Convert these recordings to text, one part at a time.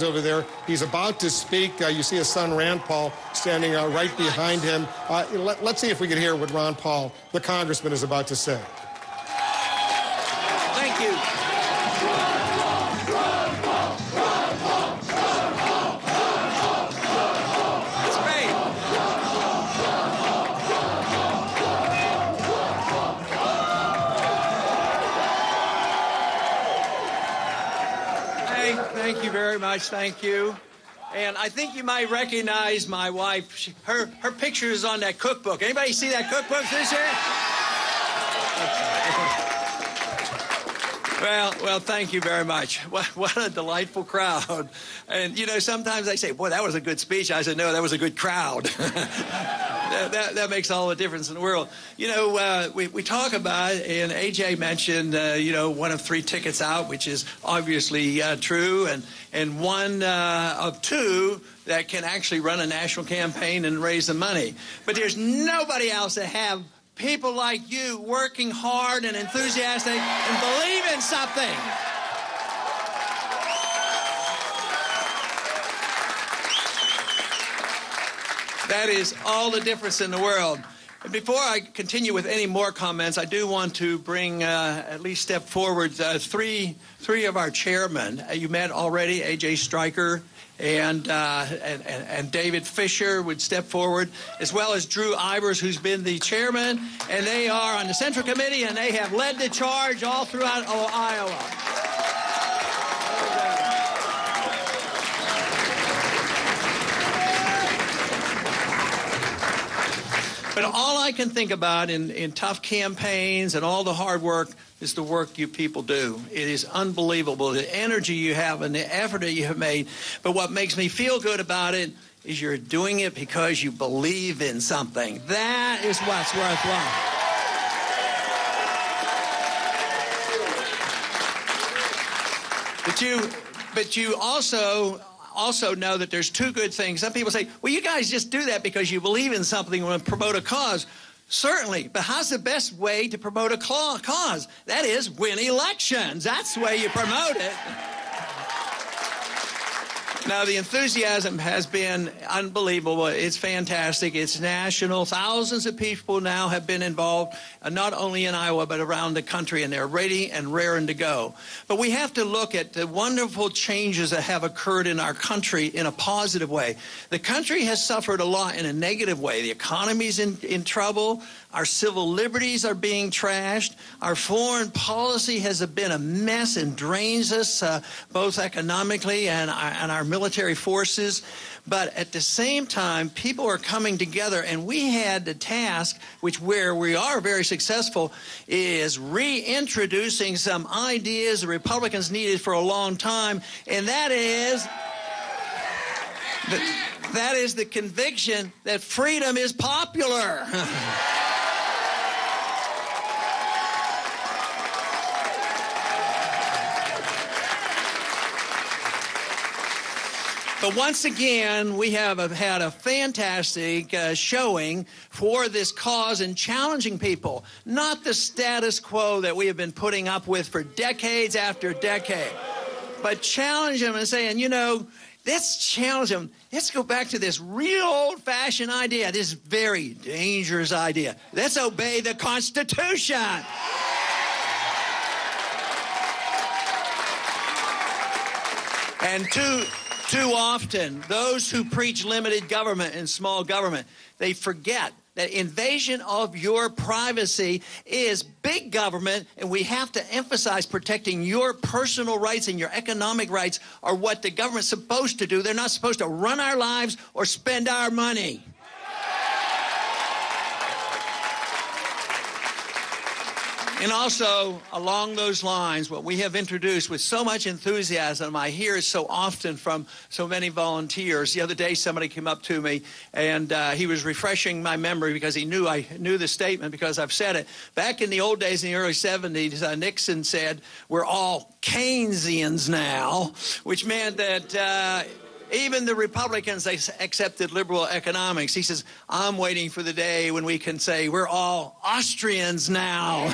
over there. He's about to speak. You see his son, Rand Paul, standing right behind him. Let's see if we can hear what Ron Paul, the congressman, is about to say. Thank you. That's great. Hey, thank you very much. Thank you. And I think you might recognize my wife. Her picture is on that cookbook. Anybody see that cookbook this year? Well, thank you very much. What a delightful crowd. And, you know, sometimes they say, boy, that was a good speech. I said, no, that was a good crowd. that makes all the difference in the world. You know, we talk about, and A.J. mentioned, you know, one of 3 tickets out, which is obviously true, and one of 2 that can actually run a national campaign and raise the money. But there's nobody else that have people like you working hard and enthusiastic and believe in something. That is all the difference in the world. And before I continue with any more comments, I do want to bring at least step forward three of our chairmen. You met already, A.J. Stryker and David Fisher would step forward, as well as Drew Ivers, who's been the chairman, and they are on the Central Committee, and they have led the charge all throughout Iowa. But all I can think about in tough campaigns and all the hard work is the work you people do. It is unbelievable, the energy you have and the effort that you have made. But what makes me feel good about it is you're doing it because you believe in something. That is what's worthwhile. But you also know that there's 2 good things. Some people say, well, you guys just do that because you believe in something and promote a cause. Certainly, but how's the best way to promote a cause? That is, win elections. That's the way you promote it. Now, the enthusiasm has been unbelievable. It's fantastic. It's national. Thousands of people now have been involved, not only in Iowa, but around the country, and they're ready and raring to go. But we have to look at the wonderful changes that have occurred in our country in a positive way. The country has suffered a lot in a negative way. The economy's in trouble. Our civil liberties are being trashed. Our foreign policy has been a mess and drains us both economically and our military forces. But at the same time, people are coming together, and we had the task, where we are very successful, is reintroducing some ideas the Republicans needed for a long time, and that is the conviction that freedom is popular. But once again, we have had a fantastic showing for this cause and challenging people, not the status quo that we have been putting up with for decades after decade, but challenge them and saying, you know, let's challenge them. Let's go back to this real old-fashioned idea, this very dangerous idea. Let's obey the Constitution. And too often, those who preach limited government and small government, they forget that invasion of your privacy is big government, and we have to emphasize protecting your personal rights and your economic rights are what the government's supposed to do. They're not supposed to run our lives or spend our money. And also, along those lines, what we have introduced with so much enthusiasm, I hear it so often from so many volunteers. The other day, somebody came up to me, and he was refreshing my memory because he knew I knew the statement because I've said it. Back in the old days, in the early 70s, Nixon said, we're all Keynesians now, which meant that even the Republicans, they accepted liberal economics. He says, I'm waiting for the day when we can say we're all Austrians now.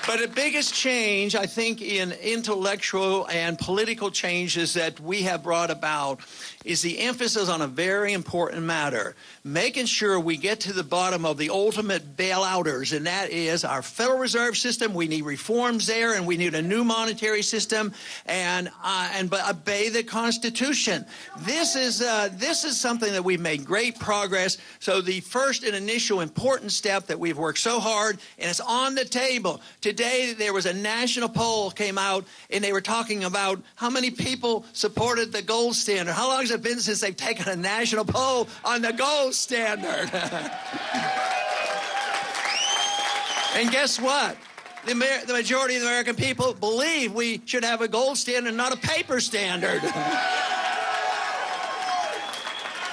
But the biggest change, I think, in intellectual and political changes that we have brought about is the emphasis on a very important matter, making sure we get to the bottom of the ultimate bailouters, and that is our Federal Reserve System. We need reforms there, and we need a new monetary system, and obey the Constitution. This is something that we've made great progress. So the first and initial important step that we've worked so hard, and it's on the table. Today there was a national poll came out, and they were talking about how many people supported the gold standard. How long has it been since they've taken a national poll on the gold standard? And guess what? The majority of the American people believe we should have a gold standard, not a paper standard.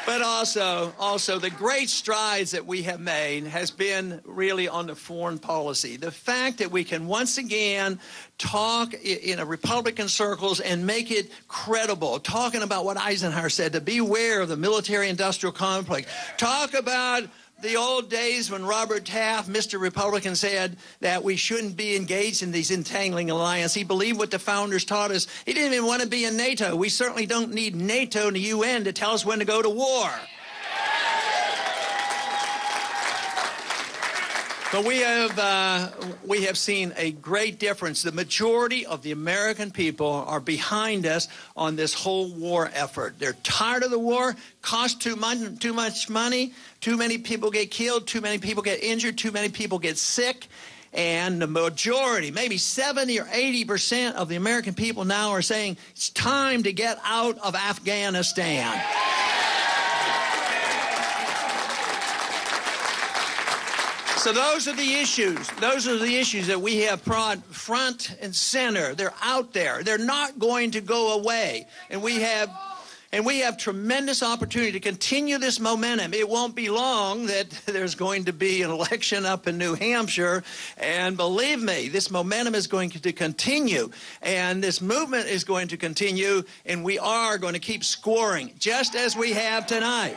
But also the great strides that we have made has been really on the foreign policy. The fact that we can once again talk in a Republican circles and make it credible, talking about what Eisenhower said, to beware of the military-industrial complex. Talk about the old days when Robert Taft, Mr. Republican, said that we shouldn't be engaged in these entangling alliances. He believed what the founders taught us. He didn't even want to be in NATO. We certainly don't need NATO and the UN to tell us when to go to war. But we have seen a great difference. The majority of the American people are behind us on this whole war effort. They're tired of the war. Costs too much money. Too many people get killed. Too many people get injured. Too many people get sick. And the majority, maybe 70 or 80% of the American people now are saying it's time to get out of Afghanistan. So those are the issues. Those are the issues that we have brought front and center. They're out there. They're not going to go away. And we have tremendous opportunity to continue this momentum. It won't be long that there's going to be an election up in New Hampshire. And believe me, this momentum is going to continue. And this movement is going to continue. And we are going to keep scoring, just as we have tonight.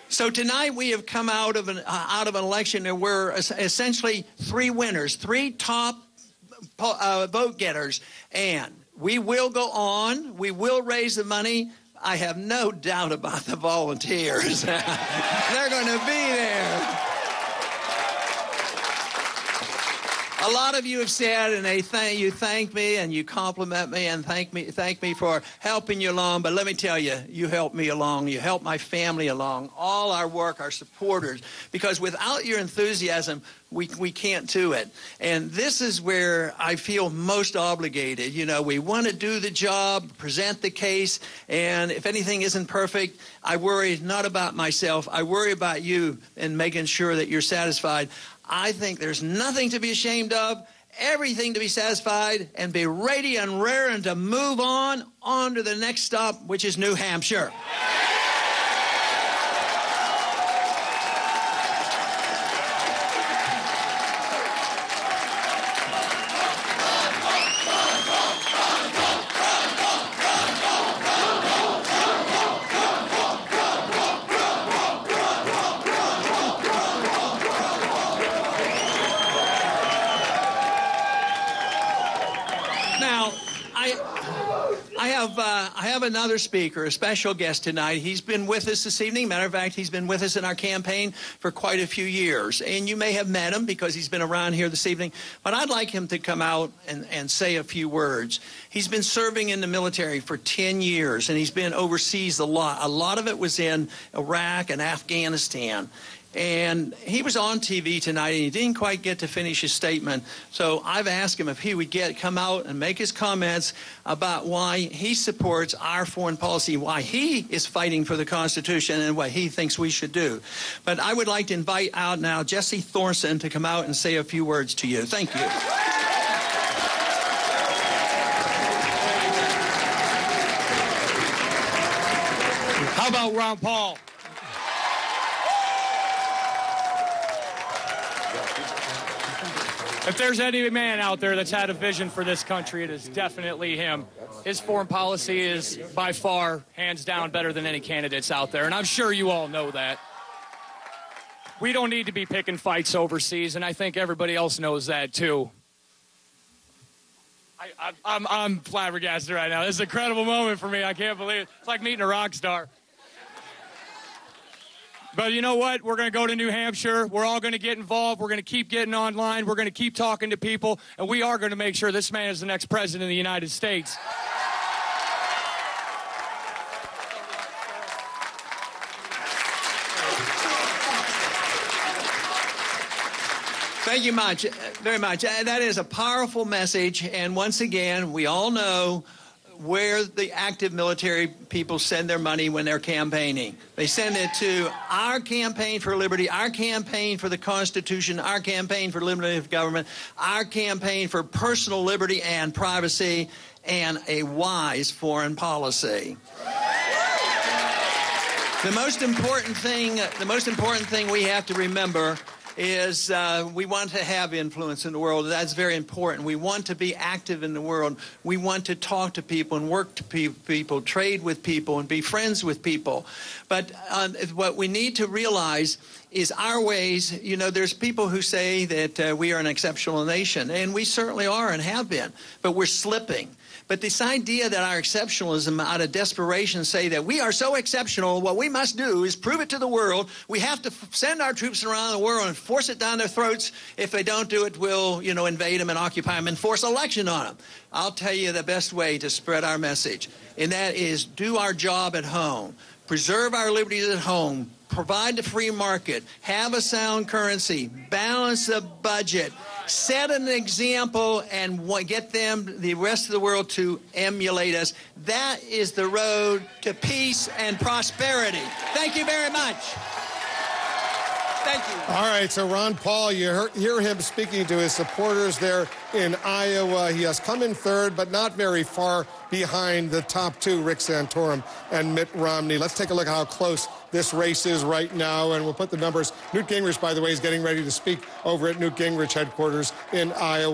So tonight we have come out of an election and we're essentially three winners, three top vote getters, and we will go on. We will raise the money. I have no doubt about the volunteers. They're going to be there. A lot of you have said, and you thank me and you compliment me and thank me for helping you along. But let me tell you, you helped me along. You helped my family along. All our work, our supporters, because without your enthusiasm, we can't do it. And this is where I feel most obligated. You know, we want to do the job, present the case, and if anything isn't perfect, I worry not about myself. I worry about you and making sure that you're satisfied. I think there's nothing to be ashamed of, everything to be satisfied, and be ready and raring to move on to the next stop, which is New Hampshire. I have another speaker, a special guest tonight. He's been with us this evening. Matter of fact, he's been with us in our campaign for quite a few years. And you may have met him because he's been around here this evening. But I'd like him to come out and say a few words. He's been serving in the military for 10 years, and he's been overseas a lot. A lot of it was in Iraq and Afghanistan. And he was on TV tonight, and he didn't quite get to finish his statement. So I've asked him if he would come out and make his comments about why he supports our foreign policy, why he is fighting for the Constitution, and what he thinks we should do. But I would like to invite out now Jesse Thorson to come out and say a few words to you. Thank you. How about Ron Paul? If there's any man out there that's had a vision for this country, it is definitely him. His foreign policy is by far, hands down, better than any candidates out there, and I'm sure you all know that. We don't need to be picking fights overseas, and I think everybody else knows that too. I'm flabbergasted right now. This is an incredible moment for me. I can't believe it. It's like meeting a rock star. But you know what? We're going to go to New Hampshire. We're all going to get involved. We're going to keep getting online. We're going to keep talking to people. And we are going to make sure this man is the next president of the United States. Thank you very much. That is a powerful message. And once again, we all know where the active military people send their money when they're campaigning. They send it to our campaign for liberty, our campaign for the Constitution, our campaign for liberty of government, our campaign for personal liberty and privacy, and a wise foreign policy. The most important thing we have to remember is we want to have influence in the world. That's very important. We want to be active in the world. We want to talk to people and work to people, trade with people, and be friends with people. But what we need to realize is our ways. You know, there's people who say that we are an exceptional nation, and we certainly are and have been, but we're slipping. But this idea that our exceptionalism out of desperation say that we are so exceptional, what we must do is prove it to the world. We have to send our troops around the world and force it down their throats. If they don't do it, we'll, invade them and occupy them and force election on them. I'll tell you the best way to spread our message, and that is do our job at home. Preserve our liberties at home. Provide the free market. Have a sound currency. Balance the budget. Set an example and get the rest of the world to emulate us. That is the road to peace and prosperity. Thank you very much. Thank you. All right, so Ron Paul, you hear him speaking to his supporters there in Iowa. He has come in third, but not very far behind the top two, Rick Santorum and Mitt Romney. Let's take a look at how close this race is right now, and we'll put the numbers. Newt Gingrich, by the way, is getting ready to speak over at Newt Gingrich headquarters in Iowa.